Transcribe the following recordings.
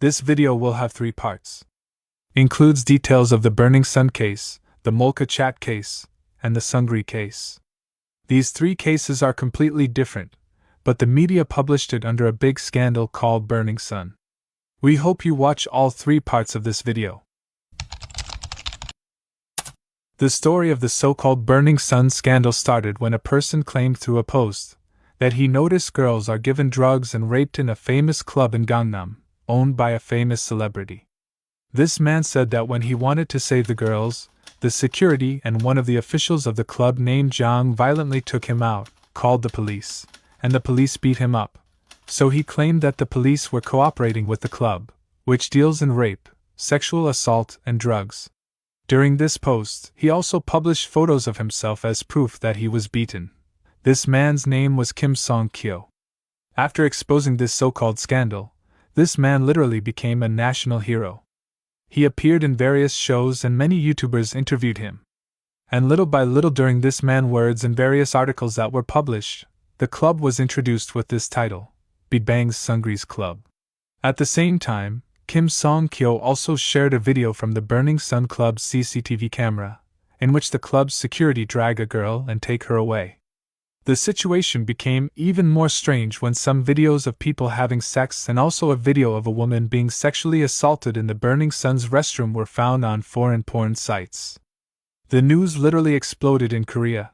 This video will have 3 parts. Includes details of the Burning Sun case, the Molka Chat case, and the seungri case. These 3 cases are completely different, but the media published it under a big scandal called Burning Sun. We hope you watch all 3 parts of this video. The story of the so-called Burning Sun scandal started when a person claimed through a post that he noticed girls are given drugs and raped in a famous club in Gangnam, owned by a famous celebrity. This man said that when he wanted to save the girls, the security and one of the officials of the club named Jang violently took him out, called the police, and the police beat him up. So he claimed that the police were cooperating with the club, which deals in rape, sexual assault, and drugs. During this post, he also published photos of himself as proof that he was beaten. This man's name was Kim Song-kyo. After exposing this so-called scandal, this man literally became a national hero. He appeared in various shows and many YouTubers interviewed him. And little by little during this man's words and various articles that were published, the club was introduced with this title, Big Bang's seungri's Club. At the same time, Kim Song-kyo also shared a video from the Burning Sun Club's CCTV camera, in which the club's security drag a girl and take her away. The situation became even more strange when some videos of people having sex and also a video of a woman being sexually assaulted in the Burning Sun's restroom were found on foreign porn sites. The news literally exploded in Korea.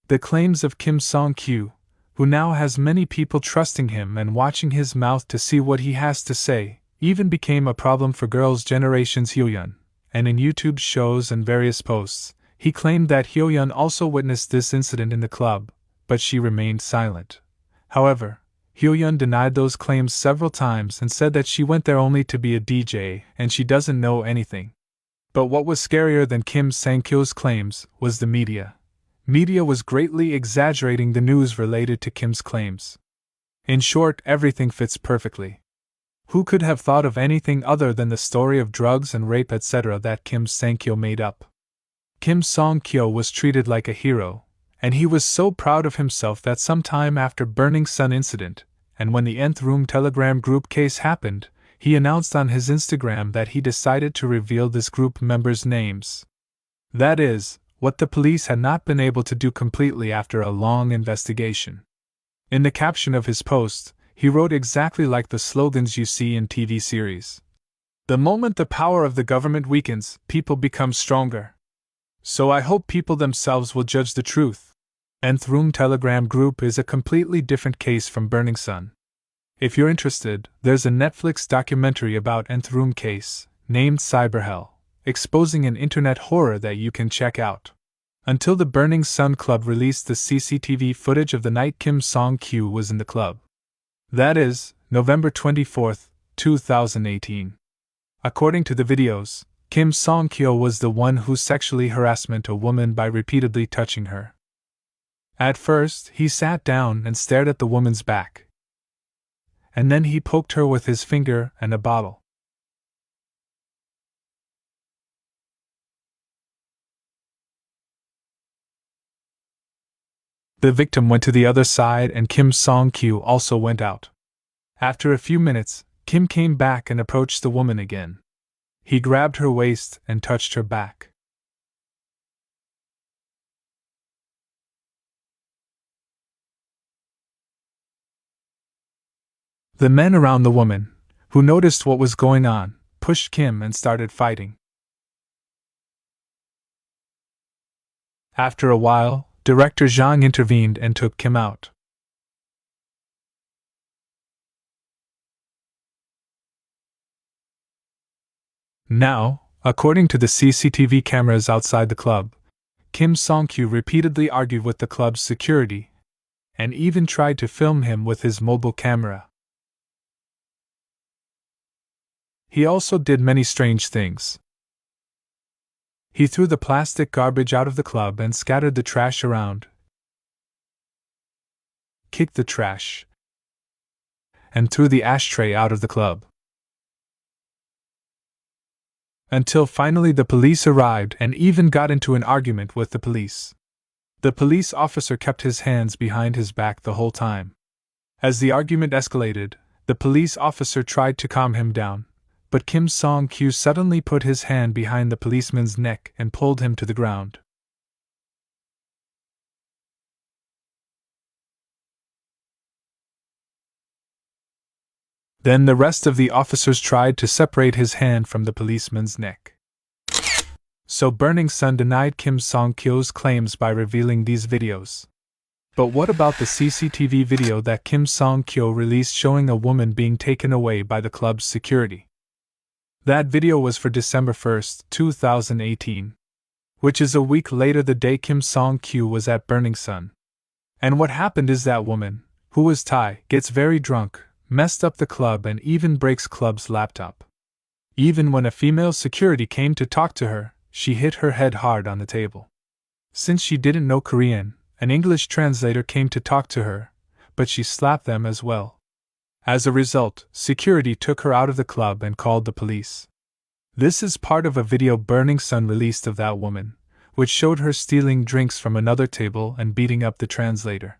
The claims of Kim Song-kyo, who now has many people trusting him and watching his mouth to see what he has to say, even became a problem for girls' generation's Hyoyeon, and in YouTube shows and various posts, he claimed that Hyoyeon also witnessed this incident in the club, but she remained silent. However, Hyoyeon denied those claims several times and said that she went there only to be a DJ and she doesn't know anything. But what was scarier than Kim Song-kyo's claims was the media. Media was greatly exaggerating the news related to Kim's claims. In short, everything fits perfectly. Who could have thought of anything other than the story of drugs and rape etc. that Kim Song-kyo made up? Kim Song-kyo was treated like a hero, and he was so proud of himself that sometime after Burning Sun incident, and when the Nth Room Telegram group case happened, he announced on his Instagram that he decided to reveal this group members' names. That is, what the police had not been able to do completely after a long investigation. In the caption of his post, he wrote exactly like the slogans you see in TV series. The moment the power of the government weakens, people become stronger. So I hope people themselves will judge the truth. Nth Room Telegram group is a completely different case from Burning Sun. If you're interested, there's a Netflix documentary about Nth Room case, named Cyberhell, exposing an internet horror that you can check out. Until the Burning Sun Club released the CCTV footage of the night Kim Song-kyo was in the club. That is, November 24, 2018. According to the videos, Kim Song-kyo was the one who sexually harassed a woman by repeatedly touching her. At first, he sat down and stared at the woman's back. And then he poked her with his finger and a bottle. The victim went to the other side and Kim Song-kyo also went out. After a few minutes, Kim came back and approached the woman again. He grabbed her waist and touched her back. The men around the woman, who noticed what was going on, pushed Kim and started fighting. After a while, Director Zhang intervened and took Kim out. Now, according to the CCTV cameras outside the club, Kim Song-kyo repeatedly argued with the club's security, and even tried to film him with his mobile camera. He also did many strange things. He threw the plastic garbage out of the club and scattered the trash around, kicked the trash, and threw the ashtray out of the club. Until finally the police arrived and even got into an argument with the police. The police officer kept his hands behind his back the whole time. As the argument escalated, the police officer tried to calm him down, but Kim Song-kyu suddenly put his hand behind the policeman's neck and pulled him to the ground. Then the rest of the officers tried to separate his hand from the policeman's neck. So Burning Sun denied Kim Song-kyu's claims by revealing these videos. But what about the CCTV video that Kim Song-kyu released showing a woman being taken away by the club's security? That video was for December 1, 2018, which is a week later, the day Kim Song-kyu was at Burning Sun. And what happened is that woman, who was Thai, gets very drunk, messed up the club and even breaks club's laptop. Even when a female security came to talk to her, she hit her head hard on the table. Since she didn't know Korean, an English translator came to talk to her, but she slapped them as well. As a result, security took her out of the club and called the police. This is part of a video Burning Sun released of that woman, which showed her stealing drinks from another table and beating up the translator.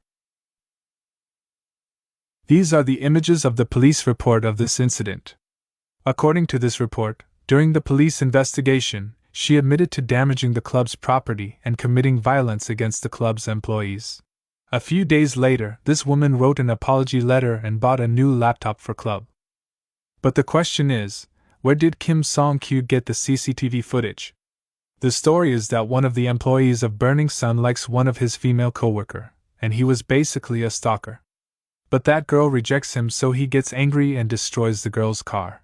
These are the images of the police report of this incident. According to this report, during the police investigation, she admitted to damaging the club's property and committing violence against the club's employees. A few days later, this woman wrote an apology letter and bought a new laptop for club. But the question is, where did Kim Song-kyu get the CCTV footage? The story is that one of the employees of Burning Sun likes one of his female coworker, and he was basically a stalker. But that girl rejects him, so he gets angry and destroys the girl's car.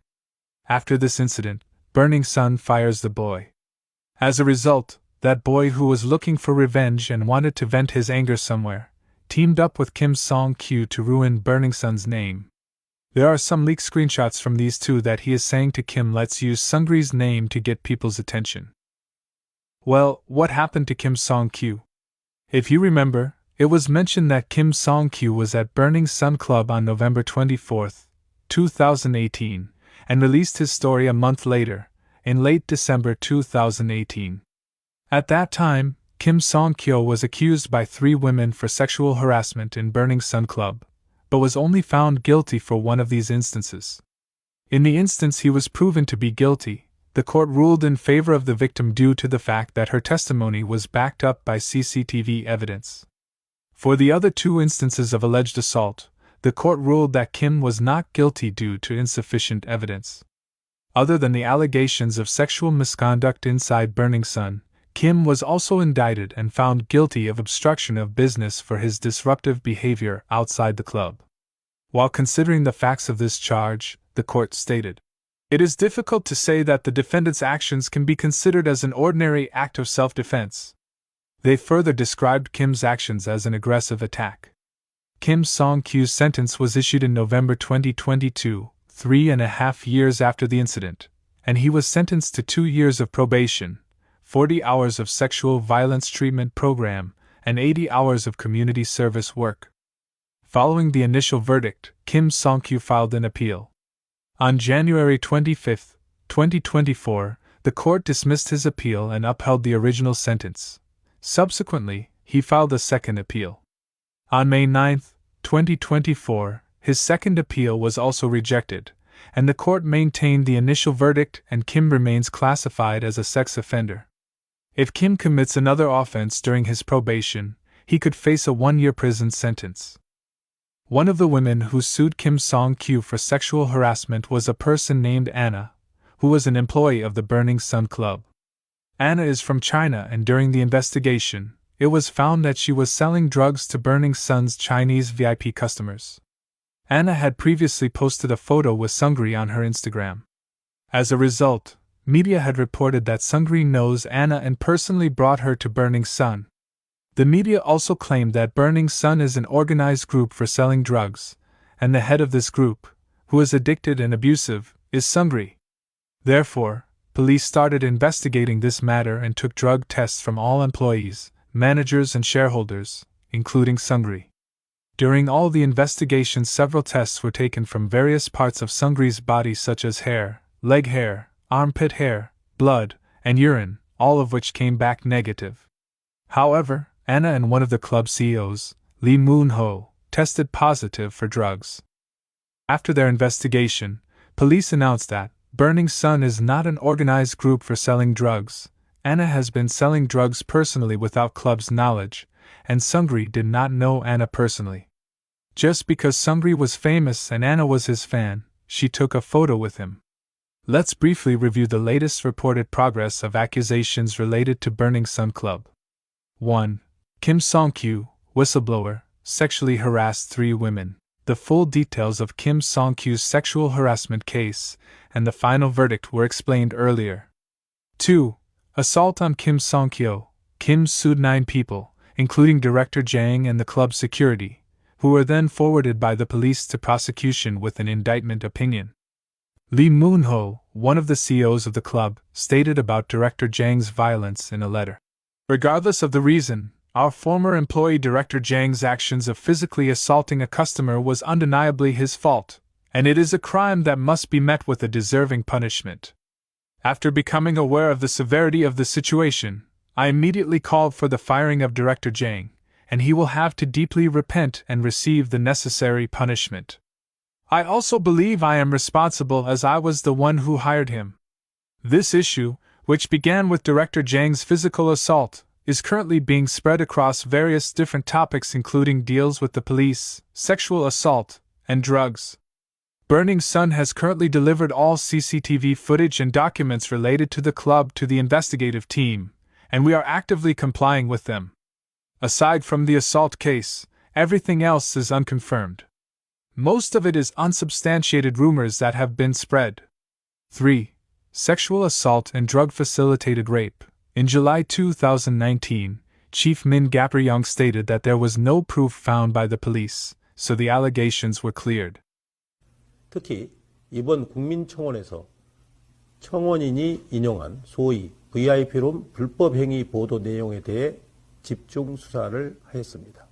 After this incident, Burning Sun fires the boy. As a result, that boy, who was looking for revenge and wanted to vent his anger somewhere, teamed up with Kim Song-kyu to ruin Burning Sun's name. There are some leaked screenshots from these two that he is saying to Kim, "Let's use seungri's name to get people's attention." Well, what happened to Kim Song-kyu? If you remember, it was mentioned that Kim Song-kyu was at Burning Sun Club on November 24, 2018, and released his story a month later, in late December 2018. At that time, Kim Song-kyu was accused by 3 women for sexual harassment in Burning Sun Club, but was only found guilty for one of these instances. In the instance he was proven to be guilty, the court ruled in favor of the victim due to the fact that her testimony was backed up by CCTV evidence. For the other 2 instances of alleged assault, the court ruled that Kim was not guilty due to insufficient evidence. Other than the allegations of sexual misconduct inside Burning Sun, Kim was also indicted and found guilty of obstruction of business for his disruptive behavior outside the club. While considering the facts of this charge, the court stated, "It is difficult to say that the defendant's actions can be considered as an ordinary act of self-defense." They further described Kim's actions as an aggressive attack. Kim Song-kyu's sentence was issued in November 2022, 3.5 years after the incident, and he was sentenced to 2 years of probation, 40 hours of sexual violence treatment program, and 80 hours of community service work. Following the initial verdict, Kim Song-kyu filed an appeal. On January 25, 2024, the court dismissed his appeal and upheld the original sentence. Subsequently, he filed a second appeal. On May 9, 2024, his second appeal was also rejected, and the court maintained the initial verdict, and Kim remains classified as a sex offender. If Kim commits another offense during his probation, he could face a 1-year prison sentence. One of the women who sued Kim Song-kyu for sexual harassment was a person named Anna, who was an employee of the Burning Sun Club. Anna is from China, and during the investigation, it was found that she was selling drugs to Burning Sun's Chinese VIP customers. Anna had previously posted a photo with seungri on her Instagram. As a result, media had reported that seungri knows Anna and personally brought her to Burning Sun. The media also claimed that Burning Sun is an organized group for selling drugs, and the head of this group, who is addicted and abusive, is seungri. Therefore, police started investigating this matter and took drug tests from all employees, managers and shareholders, including seungri. During all the investigations, several tests were taken from various parts of seungri's body, such as hair, leg hair, armpit hair, blood, and urine, all of which came back negative. However, Anna and one of the club CEOs, Lee Moon-ho, tested positive for drugs. After their investigation, police announced that, Burning Sun is not an organized group for selling drugs. Anna has been selling drugs personally without Club's knowledge, and Seungri did not know Anna personally. Just because Seungri was famous and Anna was his fan, she took a photo with him. Let's briefly review the latest reported progress of accusations related to Burning Sun Club. 1. Kim Song-kyu, whistleblower, sexually harassed 3 women. The full details of Kim Song-kyu's sexual harassment case and the final verdict were explained earlier. 2. Assault on Kim Song-kyo. Kim sued 9 people, including Director Jang and the club's security, who were then forwarded by the police to prosecution with an indictment opinion. Lee Moon-ho, one of the CEOs of the club, stated about Director Jang's violence in a letter. Regardless of the reason, our former employee Director Jang's actions of physically assaulting a customer was undeniably his fault, and it is a crime that must be met with a deserving punishment. After becoming aware of the severity of the situation, I immediately called for the firing of Director Jang, and he will have to deeply repent and receive the necessary punishment. I also believe I am responsible as I was the one who hired him. This issue, which began with Director Jang's physical assault, is currently being spread across various different topics including deals with the police, sexual assault, and drugs. Burning Sun has currently delivered all CCTV footage and documents related to the club to the investigative team, and we are actively complying with them. Aside from the assault case, everything else is unconfirmed. Most of it is unsubstantiated rumors that have been spread. 3. Sexual assault and drug-facilitated rape. In July 2019, Chief Min Gap-ryong stated that there was no proof found by the police, so the allegations were cleared. 특히 이번 국민청원에서 청원인이 인용한 소위 VIP룸 불법 행위 보도 내용에 대해 집중 수사를 하였습니다.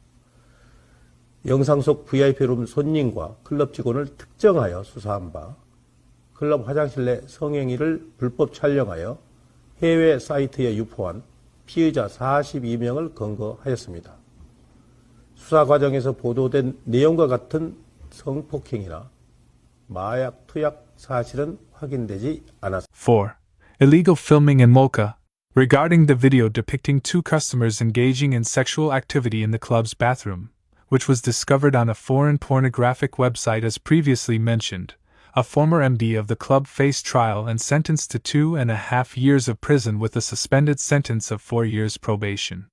영상 속 VIP룸 손님과 클럽 직원을 특정하여 수사한 바, 클럽 화장실 내 성행위를 불법 촬영하여 해외 사이트에 유포한 피의자 42명을 검거하였습니다. 수사 과정에서 보도된 내용과 같은 성폭행이나 마약 투약 사실은 확인되지 않았습니다. 4. Illegal filming in Mocha. Regarding the video depicting 2 customers engaging in sexual activity in the club's bathroom, which was discovered on a foreign pornographic website as previously mentioned, a former MD of the club faced trial and sentenced to 2.5 years of prison with a suspended sentence of 4 years probation.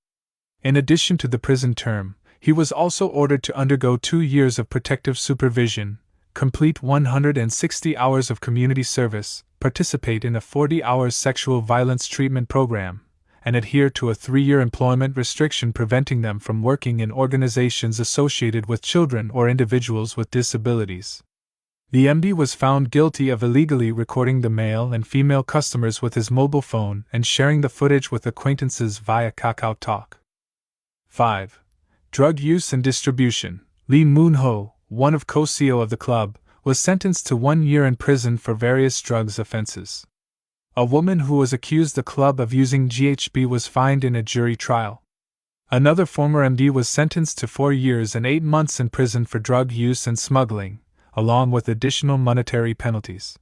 In addition to the prison term, he was also ordered to undergo 2 years of protective supervision, complete 160 hours of community service, participate in a 40-hour sexual violence treatment program, and adhere to a 3-year employment restriction preventing them from working in organizations associated with children or individuals with disabilities. The MD was found guilty of illegally recording the male and female customers with his mobile phone and sharing the footage with acquaintances via Kakao Talk. 5. Drug use and distribution. Lee Moon-ho, one of co-CEO of the club, was sentenced to 1 year in prison for various drugs offenses. A woman who was accused the club of using GHB was fined in a jury trial. Another former MD was sentenced to 4 years and 8 months in prison for drug use and smuggling, along with additional monetary penalties.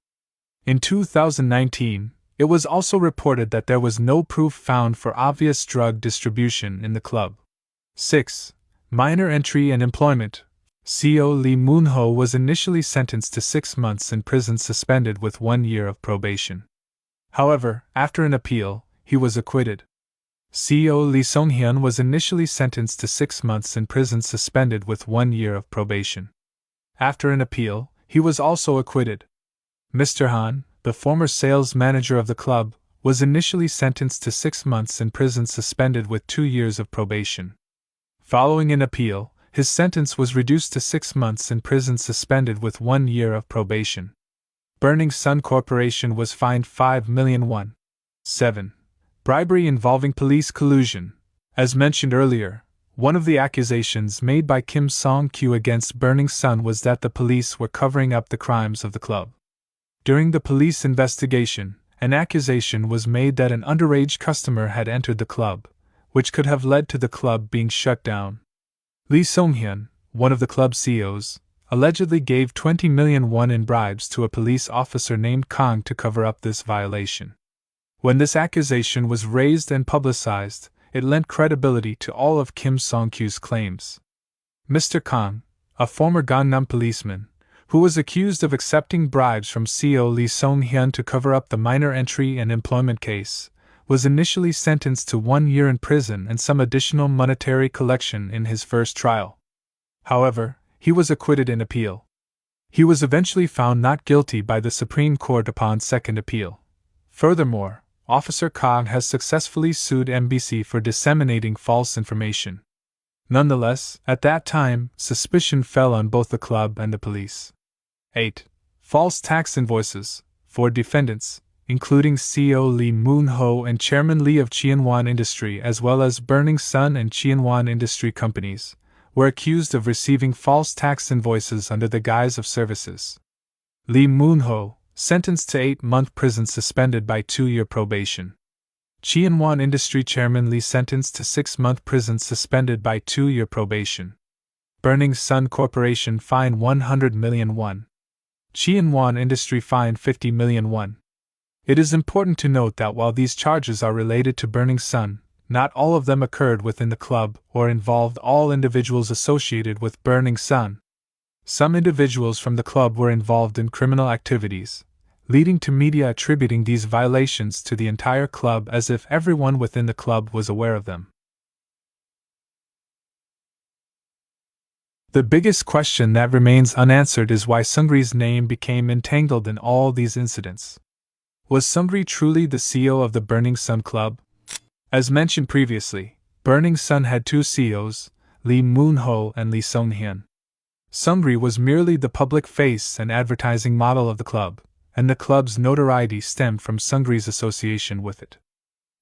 In 2019, it was also reported that there was no proof found for obvious drug distribution in the club. 6. Minor entry and employment. CEO Lee Moon-ho was initially sentenced to 6 months in prison suspended with 1 year of probation. However, after an appeal, he was acquitted. CEO Lee Sung-hyun was initially sentenced to 6 months in prison suspended with 1 year of probation. After an appeal, he was also acquitted. Mr. Han, the former sales manager of the club, was initially sentenced to 6 months in prison suspended with 2 years of probation. Following an appeal, his sentence was reduced to 6 months in prison suspended with 1 year of probation. Burning Sun Corporation was fined 5 million won. 7. Bribery involving police collusion. As mentioned earlier, one of the accusations made by Kim Song-kyu against Burning Sun was that the police were covering up the crimes of the club. During the police investigation, an accusation was made that an underage customer had entered the club, which could have led to the club being shut down. Lee Sung-hyun, one of the club CEOs, allegedly gave 20 million won in bribes to a police officer named Kang to cover up this violation. When this accusation was raised and publicized, it lent credibility to all of Kim Song-kyu's claims. Mr. Kang, a former Gangnam policeman, who was accused of accepting bribes from CEO Lee Song-hyun to cover up the minor entry and employment case, was initially sentenced to 1 year in prison and some additional monetary collection in his first trial. However, he was acquitted in appeal. He was eventually found not guilty by the Supreme Court upon second appeal. Furthermore, Officer Kang has successfully sued MBC for disseminating false information. Nonetheless, at that time, suspicion fell on both the club and the police. 8. False tax invoices. 4 defendants, including CEO Lee Moon-ho and Chairman Lee of Chunwon Industry as well as Burning Sun and Chunwon Industry companies, were accused of receiving false tax invoices under the guise of services. Lee Moon-ho, sentenced to 8-month prison suspended by 2-year probation. Chunwon Industry Chairman Lee sentenced to 6-month prison suspended by 2-year probation. Burning Sun Corporation fine 100 million won. Chunwon Industry fine 50 million won. It is important to note that while these charges are related to Burning Sun, not all of them occurred within the club or involved all individuals associated with Burning Sun. Some individuals from the club were involved in criminal activities, leading to media attributing these violations to the entire club as if everyone within the club was aware of them. The biggest question that remains unanswered is why Seungri's name became entangled in all these incidents. Was Seungri truly the CEO of the Burning Sun Club? As mentioned previously, Burning Sun had 2 CEOs, Lee Moon-ho and Lee Song-hyun. Seungri was merely the public face and advertising model of the club, and the club's notoriety stemmed from Seungri's association with it.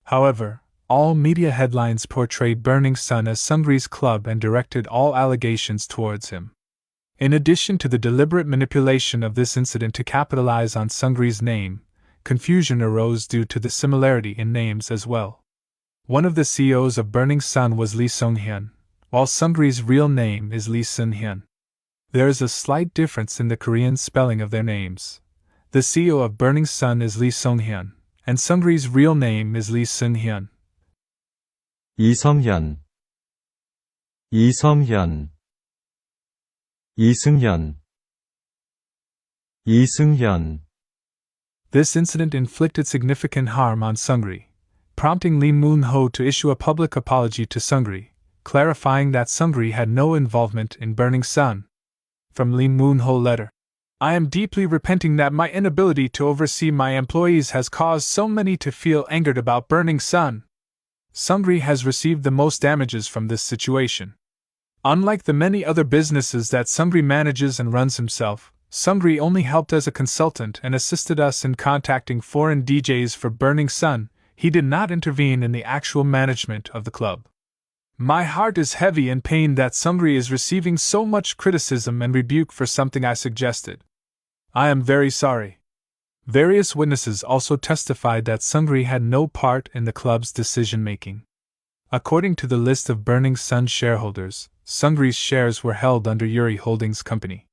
However, all media headlines portrayed Burning Sun as Seungri's club and directed all allegations towards him. In addition to the deliberate manipulation of this incident to capitalize on Seungri's name, confusion arose due to the similarity in names as well. One of the CEOs of Burning Sun was Lee Song-hyun, while Seungri's real name is Lee Sun-hyun. There is a slight difference in the Korean spelling of their names. The CEO of Burning Sun is Lee Song-hyun, and Seungri's real name is Lee Sun-hyun. 이성현, 이성현, 이승현, 이승현. This incident inflicted significant harm on Seungri, prompting Lee Moon-ho to issue a public apology to Seungri, clarifying that Seungri had no involvement in Burning Sun. From Lee Moon-ho letter. I am deeply repenting that my inability to oversee my employees has caused so many to feel angered about Burning Sun. Seungri has received the most damages from this situation. Unlike the many other businesses that Seungri manages and runs himself, Seungri only helped as a consultant and assisted us in contacting foreign DJs for Burning Sun. He did not intervene in the actual management of the club. My heart is heavy in pain that Seungri is receiving so much criticism and rebuke for something I suggested. I am very sorry. Various witnesses also testified that Seungri had no part in the club's decision-making. According to the list of Burning Sun shareholders, Seungri's shares were held under Yuri Holdings Company.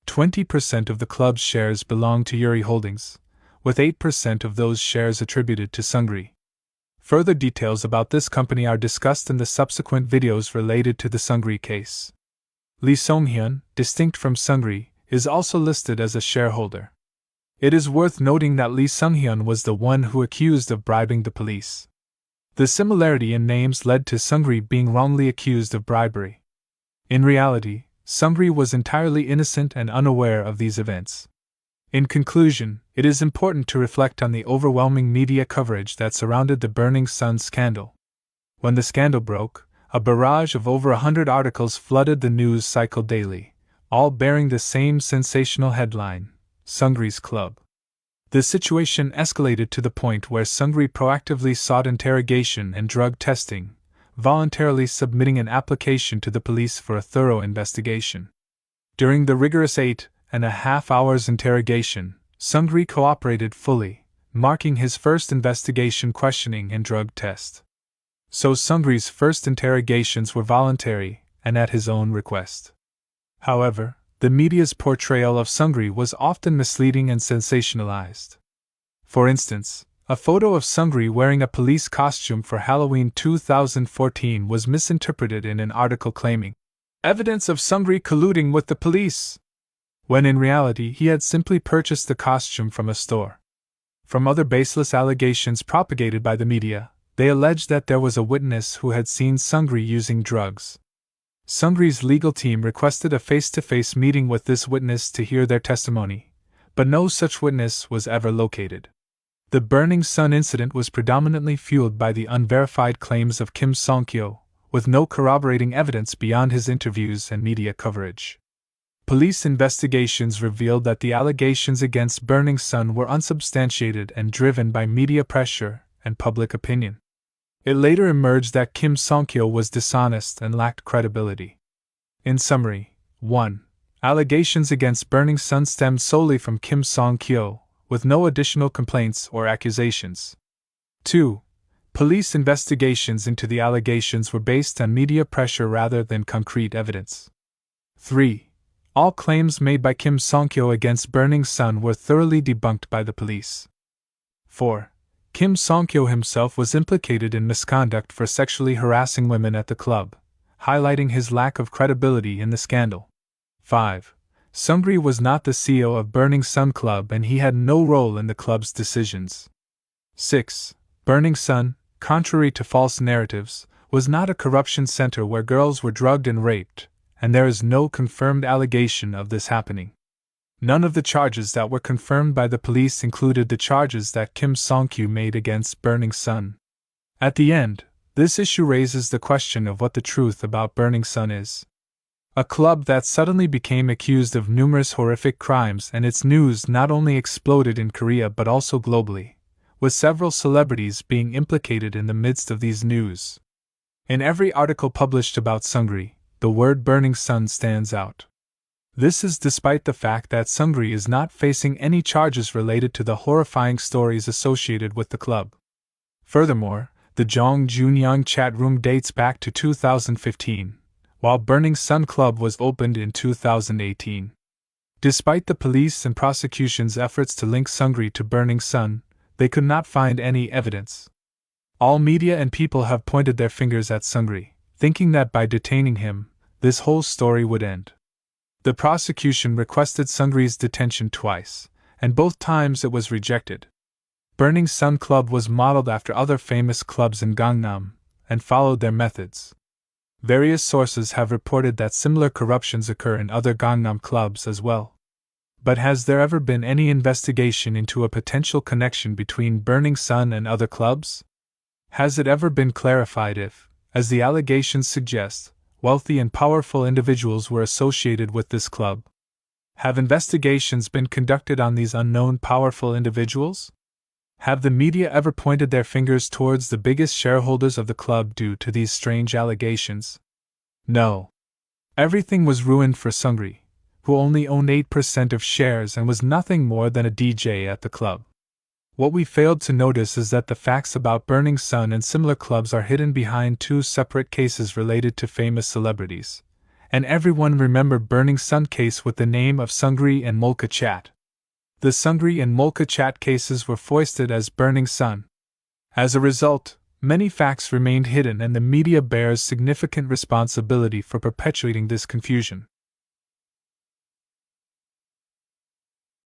20% of the club's shares belong to Yuri Holdings, with 8% of those shares attributed to Seungri. Further details about this company are discussed in the subsequent videos related to the Seungri case. Lee Song-hyun, distinct from Seungri, is also listed as a shareholder. It is worth noting that Lee Sung-hyun was the one who accused of bribing the police. The similarity in names led to Seungri being wrongly accused of bribery. In reality, Seungri was entirely innocent and unaware of these events. In conclusion, it is important to reflect on the overwhelming media coverage that surrounded the Burning Sun scandal. When the scandal broke, a barrage of over 100 articles flooded the news cycle daily, all bearing the same sensational headline: Seungri's Club. The situation escalated to the point where Seungri proactively sought interrogation and drug testing, voluntarily submitting an application to the police for a thorough investigation. During the rigorous 8.5 hours interrogation, Seungri cooperated fully, marking his first investigation questioning and drug test. So Seungri's first interrogations were voluntary and at his own request. However, the media's portrayal of Seungri was often misleading and sensationalized. For instance, a photo of Seungri wearing a police costume for Halloween 2014 was misinterpreted in an article claiming evidence of Seungri colluding with the police, when in reality he had simply purchased the costume from a store. From other baseless allegations propagated by the media, they alleged that there was a witness who had seen Seungri using drugs. Seungri's legal team requested a face-to-face meeting with this witness to hear their testimony, but no such witness was ever located. The Burning Sun incident was predominantly fueled by the unverified claims of Kim Song-kyo, with no corroborating evidence beyond his interviews and media coverage. Police investigations revealed that the allegations against Burning Sun were unsubstantiated and driven by media pressure and public opinion. It later emerged that Kim Song-kyo was dishonest and lacked credibility. In summary, 1. Allegations against Burning Sun stemmed solely from Kim Song-kyo, with no additional complaints or accusations. 2. Police investigations into the allegations were based on media pressure rather than concrete evidence. 3. All claims made by Kim Song-kyo against Burning Sun were thoroughly debunked by the police. 4. Kim Song-kyo himself was implicated in misconduct for sexually harassing women at the club, highlighting his lack of credibility in the scandal. 5. Seungri was not the CEO of Burning Sun Club and he had no role in the club's decisions. 6. Burning Sun, contrary to false narratives, was not a corruption center where girls were drugged and raped, and there is no confirmed allegation of this happening. None of the charges that were confirmed by the police included the charges that Kim Song-kyo made against Burning Sun. At the end, this issue raises the question of what the truth about Burning Sun is. A club that suddenly became accused of numerous horrific crimes, and its news not only exploded in Korea but also globally, with several celebrities being implicated in the midst of these news. In every article published about Seungri, the word Burning Sun stands out. This is despite the fact that Seungri is not facing any charges related to the horrifying stories associated with the club. Furthermore, the Jong Junyang chat room dates back to 2015, while Burning Sun Club was opened in 2018. Despite the police and prosecution's efforts to link Seungri to Burning Sun, they could not find any evidence. All media and people have pointed their fingers at Seungri, thinking that by detaining him, this whole story would end. The prosecution requested Seungri's detention twice, and both times it was rejected. Burning Sun Club was modeled after other famous clubs in Gangnam, and followed their methods. Various sources have reported that similar corruptions occur in other Gangnam clubs as well. But has there ever been any investigation into a potential connection between Burning Sun and other clubs? Has it ever been clarified if, as the allegations suggest, wealthy and powerful individuals were associated with this club? Have investigations been conducted on these unknown powerful individuals? Have the media ever pointed their fingers towards the biggest shareholders of the club due to these strange allegations? No. Everything was ruined for Seungri, who only owned 8% of shares and was nothing more than a DJ at the club. What we failed to notice is that the facts about Burning Sun and similar clubs are hidden behind two separate cases related to famous celebrities, and everyone remembered Burning Sun case with the name of Seungri and Molka Chat. The Seungri and Molka Chat cases were foisted as Burning Sun. As a result, many facts remained hidden and the media bears significant responsibility for perpetuating this confusion.